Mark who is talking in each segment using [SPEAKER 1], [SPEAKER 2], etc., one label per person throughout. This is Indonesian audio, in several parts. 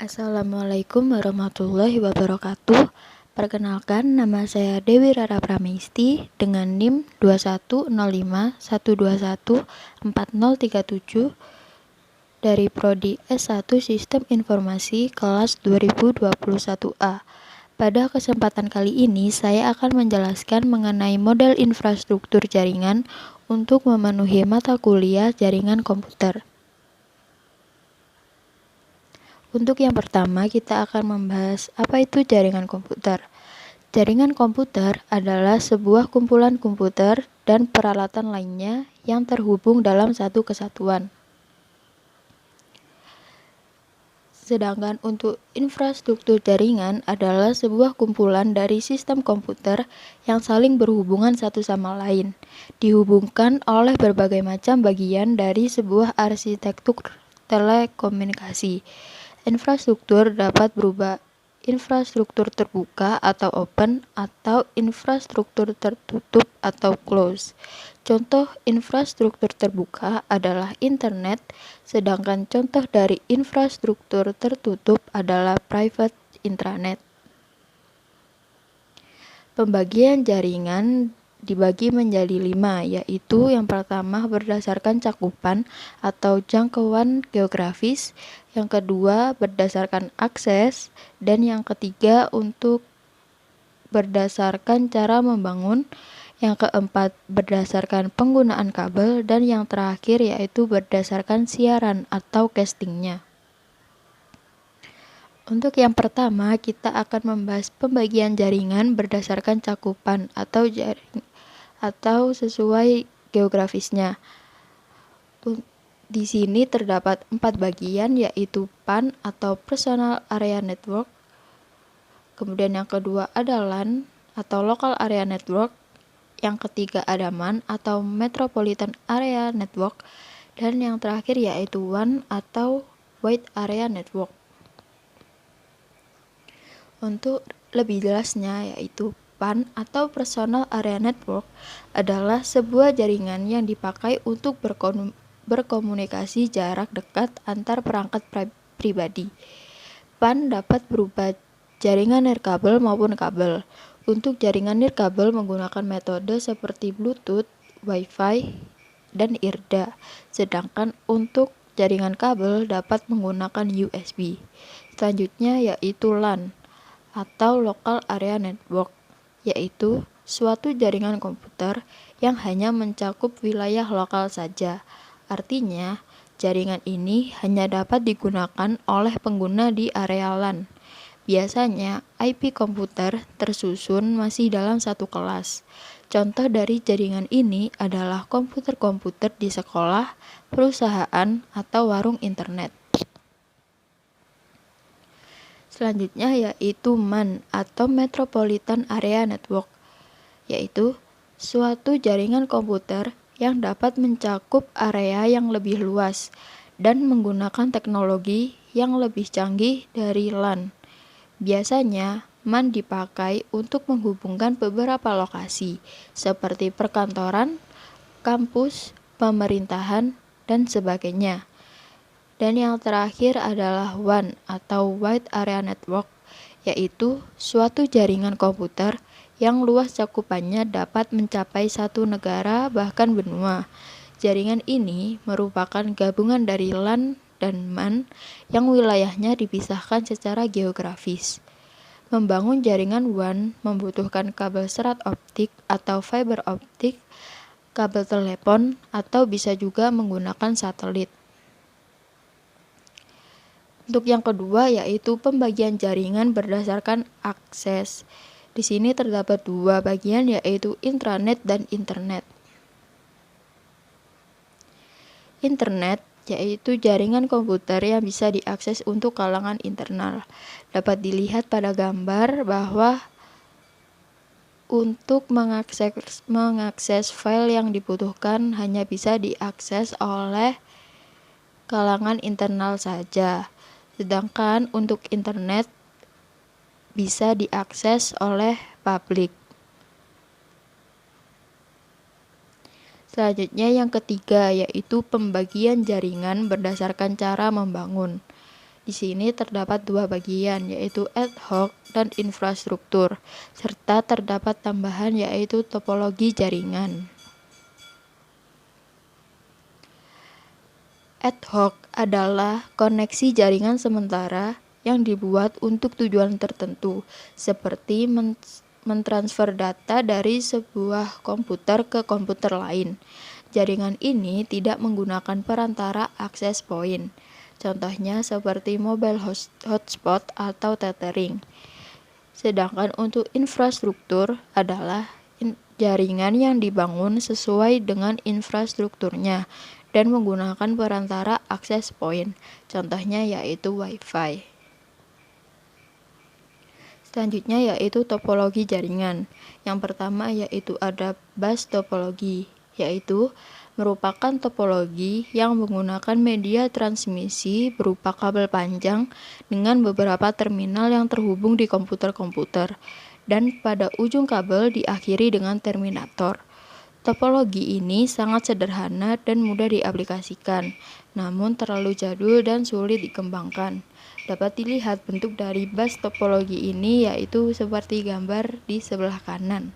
[SPEAKER 1] Assalamualaikum warahmatullahi wabarakatuh. Perkenalkan, nama saya Dewi Rara Pramesti dengan NIM 210512140037 dari Prodi S1 Sistem Informasi kelas 2021A. Pada kesempatan kali ini, saya akan menjelaskan mengenai model infrastruktur jaringan untuk memenuhi mata kuliah jaringan komputer. Untuk yang pertama, kita akan membahas apa itu jaringan komputer. Jaringan komputer adalah sebuah kumpulan komputer dan peralatan lainnya yang terhubung dalam satu kesatuan. Sedangkan untuk infrastruktur jaringan adalah sebuah kumpulan dari sistem komputer yang saling berhubungan satu sama lain, dihubungkan oleh berbagai macam bagian dari sebuah arsitektur telekomunikasi. Infrastruktur dapat berubah infrastruktur terbuka atau open atau infrastruktur tertutup atau close. Contoh infrastruktur terbuka adalah internet, sedangkan contoh dari infrastruktur tertutup adalah private intranet. Pembagian jaringan dibagi menjadi 5, yaitu yang pertama berdasarkan cakupan atau jangkauan geografis, yang kedua berdasarkan akses, dan yang ketiga untuk berdasarkan cara membangun, yang keempat berdasarkan penggunaan kabel, dan yang terakhir yaitu berdasarkan siaran atau castingnya. Untuk yang pertama, kita akan membahas pembagian jaringan berdasarkan cakupan atau sesuai geografisnya. Di sini terdapat 4 bagian, yaitu PAN atau Personal Area Network. Kemudian yang kedua ada LAN atau Local Area Network. Yang ketiga ada MAN atau Metropolitan Area Network. Dan yang terakhir yaitu WAN atau Wide Area Network. Untuk lebih jelasnya, yaitu PAN atau Personal Area Network adalah sebuah jaringan yang dipakai untuk berkomunikasi jarak dekat antar perangkat pribadi. PAN dapat berupa jaringan nirkabel maupun kabel. Untuk jaringan nirkabel menggunakan metode seperti Bluetooth, Wi-Fi, dan IRDA. Sedangkan untuk jaringan kabel dapat menggunakan USB. Selanjutnya yaitu LAN atau Local Area Network, yaitu suatu jaringan komputer yang hanya mencakup wilayah lokal saja. Artinya, jaringan ini hanya dapat digunakan oleh pengguna di area LAN. Biasanya, IP komputer tersusun masih dalam satu kelas. Contoh dari jaringan ini adalah komputer-komputer di sekolah, perusahaan, atau warung internet. Selanjutnya yaitu MAN atau Metropolitan Area Network, yaitu suatu jaringan komputer yang dapat mencakup area yang lebih luas dan menggunakan teknologi yang lebih canggih dari LAN. Biasanya, MAN dipakai untuk menghubungkan beberapa lokasi seperti perkantoran, kampus, pemerintahan, dan sebagainya. Dan yang terakhir adalah WAN atau Wide Area Network, yaitu suatu jaringan komputer yang luas cakupannya dapat mencapai satu negara bahkan benua. Jaringan ini merupakan gabungan dari LAN dan MAN yang wilayahnya dipisahkan secara geografis. Membangun jaringan WAN membutuhkan kabel serat optik atau fiber optik, kabel telepon, atau bisa juga menggunakan satelit. Untuk yang kedua yaitu pembagian jaringan berdasarkan akses. Di sini terdapat 2 bagian, yaitu intranet dan internet. Internet yaitu jaringan komputer yang bisa diakses untuk kalangan internal. Dapat dilihat pada gambar bahwa untuk mengakses file yang dibutuhkan hanya bisa diakses oleh kalangan internal saja. Sedangkan untuk internet bisa diakses oleh publik. Selanjutnya yang ketiga yaitu pembagian jaringan berdasarkan cara membangun. Di sini terdapat dua bagian, yaitu ad hoc dan infrastruktur, serta terdapat tambahan yaitu topologi jaringan. Ad hoc adalah koneksi jaringan sementara yang dibuat untuk tujuan tertentu, seperti mentransfer data dari sebuah komputer ke komputer lain. Jaringan ini tidak menggunakan perantara access point. Contohnya seperti mobile hotspot atau tethering. Sedangkan untuk infrastruktur adalah jaringan yang dibangun sesuai dengan infrastrukturnya dan menggunakan perantara access point. Contohnya yaitu Wi-Fi. Selanjutnya yaitu topologi jaringan. Yang pertama yaitu ada bus topologi, yaitu merupakan topologi yang menggunakan media transmisi berupa kabel panjang dengan beberapa terminal yang terhubung di komputer-komputer, dan pada ujung kabel diakhiri dengan terminator. Topologi ini sangat sederhana dan mudah diaplikasikan, namun terlalu jadul dan sulit dikembangkan. Dapat dilihat bentuk dari bus topologi ini yaitu seperti gambar di sebelah kanan.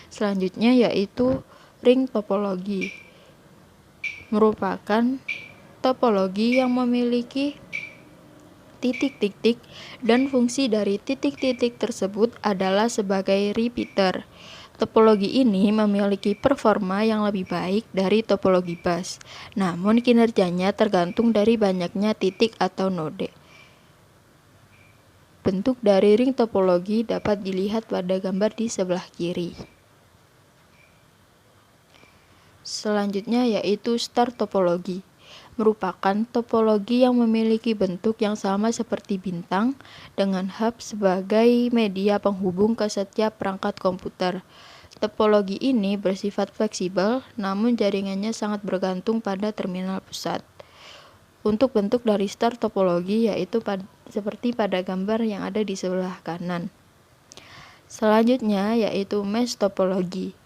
[SPEAKER 1] Selanjutnya yaitu ring topologi. Merupakan topologi yang memiliki titik-titik dan fungsi dari titik-titik tersebut adalah sebagai repeater. Topologi ini memiliki performa yang lebih baik dari topologi bus, namun kinerjanya tergantung dari banyaknya titik atau node. Bentuk dari ring topologi dapat dilihat pada gambar di sebelah kiri. Selanjutnya yaitu star topologi. Merupakan topologi yang memiliki bentuk yang sama seperti bintang dengan hub sebagai media penghubung ke setiap perangkat komputer. Topologi ini bersifat fleksibel, namun jaringannya sangat bergantung pada terminal pusat. Untuk bentuk dari star topologi yaitu seperti pada gambar yang ada di sebelah kanan. Selanjutnya yaitu mesh topologi.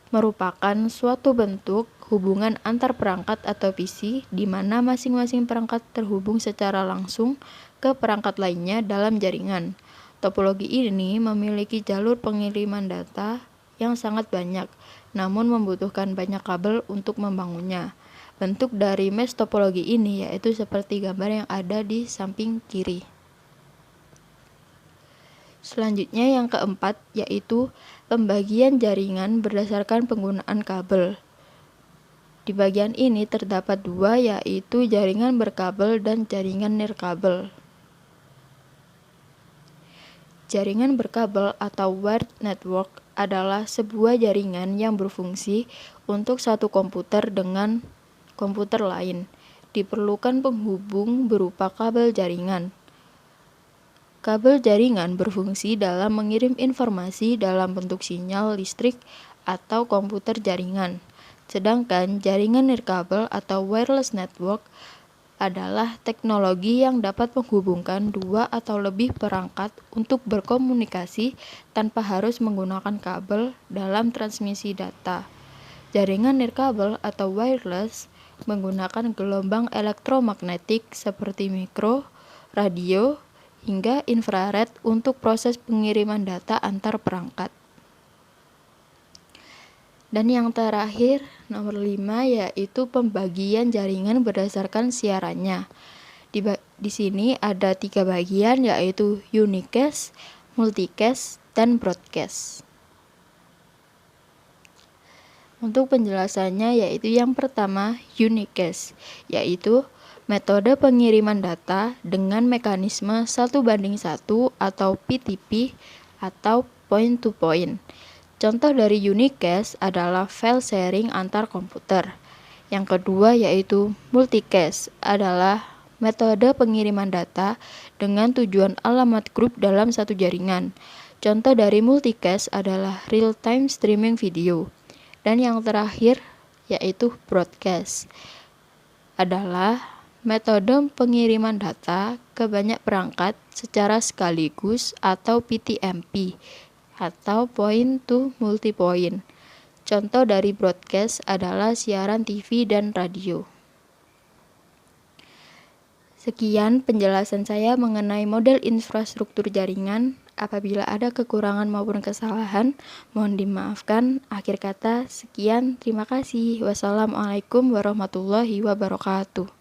[SPEAKER 1] Merupakan suatu bentuk hubungan antar perangkat atau PC di mana masing-masing perangkat terhubung secara langsung ke perangkat lainnya dalam jaringan. Topologi ini memiliki jalur pengiriman data yang sangat banyak, namun membutuhkan banyak kabel untuk membangunnya. Bentuk dari mesh topologi ini yaitu seperti gambar yang ada di samping kiri. Selanjutnya yang keempat yaitu pembagian jaringan berdasarkan penggunaan kabel. Di bagian ini terdapat dua yaitu jaringan berkabel dan jaringan nirkabel. Jaringan berkabel atau wired network adalah sebuah jaringan yang berfungsi untuk satu komputer dengan komputer lain. Diperlukan penghubung berupa kabel jaringan. Kabel jaringan berfungsi dalam mengirim informasi dalam bentuk sinyal listrik atau komputer jaringan. Sedangkan jaringan nirkabel atau wireless network adalah teknologi yang dapat menghubungkan dua atau lebih perangkat untuk berkomunikasi tanpa harus menggunakan kabel dalam transmisi data. Jaringan nirkabel atau wireless menggunakan gelombang elektromagnetik seperti mikro, radio, hingga infrared untuk proses pengiriman data antar perangkat. Dan yang terakhir, nomor 5 yaitu pembagian jaringan berdasarkan siarannya. Di sini ada 3 bagian yaitu unicast, multicast, dan broadcast. Untuk penjelasannya yaitu yang pertama unicast, yaitu metode pengiriman data dengan mekanisme 1:1 atau PTP atau point to point. Contoh dari unicast adalah file sharing antar komputer. Yang kedua yaitu multicast adalah metode pengiriman data dengan tujuan alamat grup dalam satu jaringan. Contoh dari multicast adalah real-time streaming video. Dan yang terakhir yaitu broadcast adalah metode pengiriman data ke banyak perangkat secara sekaligus atau PTMP atau point to multipoint. Contoh dari broadcast adalah siaran TV dan radio. Sekian penjelasan saya mengenai model infrastruktur jaringan. Apabila ada kekurangan maupun kesalahan, mohon dimaafkan. Akhir kata, sekian, terima kasih. Wassalamualaikum warahmatullahi wabarakatuh.